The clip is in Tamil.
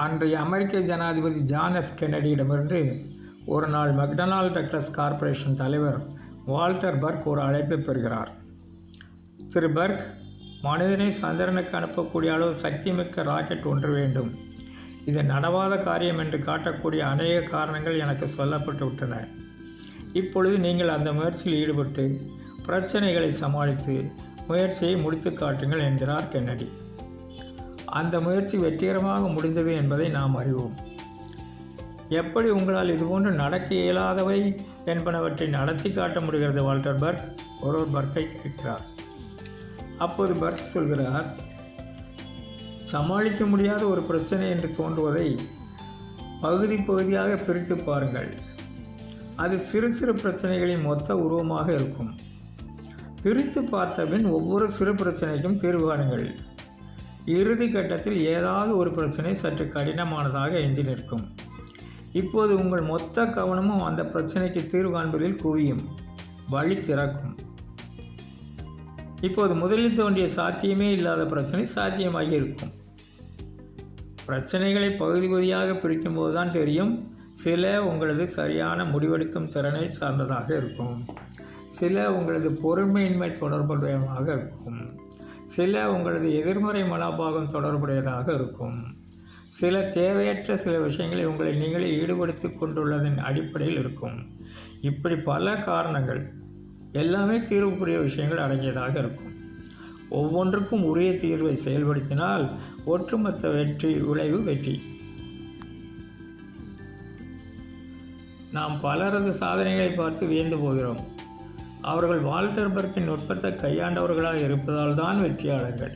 அன்றைய அமெரிக்க ஜனாதிபதி ஜான் எஃப் கென்னடியிடமிருந்து ஒரு நாள் மெக்டொனால்ட் டக்ளஸ் கார்ப்பரேஷன் தலைவர் வால்டர் பர்க் ஒரு அழைப்பை பெறுகிறார். திரு பர்க், மனிதனை சந்திரனுக்கு அனுப்பக்கூடிய அளவு சக்திமிக்க ராக்கெட் ஒன்று வேண்டும். இது நடவாத காரியம் என்று காட்டக்கூடிய அநேக காரணங்கள் எனக்கு சொல்லப்பட்டு விட்டன. இப்பொழுது நீங்கள் அந்த முயற்சியில் ஈடுபட்டு பிரச்சனைகளை சமாளித்து முயற்சியை முடித்து காட்டுங்கள் என்கிறார் கென்னடி. அந்த முயற்சி வெற்றிகரமாக முடிந்தது என்பதை நாம் அறிவோம். எப்படி உங்களால் இதுபோன்று நடக்க இயலாதவை என்பனவற்றை நடத்தி காட்ட முடிகிறது வால்டர் பர்க்? ஒருவர் பர்க்கை கேட்கிறார். அப்போது பர்க் சொல்கிறார், சமாளிக்க முடியாத ஒரு பிரச்சனை என்று தோன்றுவதை பகுதி பகுதியாக பிரித்து பாருங்கள். அது சிறு சிறு பிரச்சனைகளின் மொத்த உருவமாக இருக்கும். பிரித்து பார்த்தபின் ஒவ்வொரு சிறு பிரச்சனைக்கும் தீர்வு காணுங்கள். இறுதி கட்டத்தில் ஏதாவது ஒரு பிரச்சனை சற்று கடினமானதாக எஞ்சி நிற்கும். இப்போது உங்கள் மொத்த கவனமும் அந்த பிரச்சனைக்கு தீர்வு காண்பதில் குவியும். வழி திறக்கும். இப்போது முதலில் தோன்றிய சாத்தியமே இல்லாத பிரச்சனை சாத்தியமாகி இருக்கும். பிரச்சனைகளை பகுதி பகுதியாக பிரிக்கும் போதுதான் தெரியும். சில உங்களது சரியான முடிவெடுக்கும் திறனை சார்ந்ததாக இருக்கும். சில உங்களது பொறுமையின்மை தொடர்புடையதாக இருக்கும். சில உங்களது எதிர்மறை மனோபாவம் தொடர்புடையதாக இருக்கும். சில தேவையற்ற சில விஷயங்களை உங்களை நீங்களே ஈடுபடுத்தி கொண்டுள்ளதன் அடிப்படையில் இருக்கும். இப்படி பல காரணங்கள், எல்லாமே தீர்வுக்குரிய விஷயங்கள் அடங்கியதாக இருக்கும். ஒவ்வொன்றுக்கும் உரிய தீர்வை செயல்படுத்தினால் ஒட்டுமொத்த விளைவு வெற்றி. நாம் பலரது சாதனைகளை பார்த்து வியந்து போகிறோம். அவர்கள் வால்டர் பர்க்கின் நுட்பத்தை கையாண்டவர்களாக இருப்பதால் தான் வெற்றியாளர்கள்.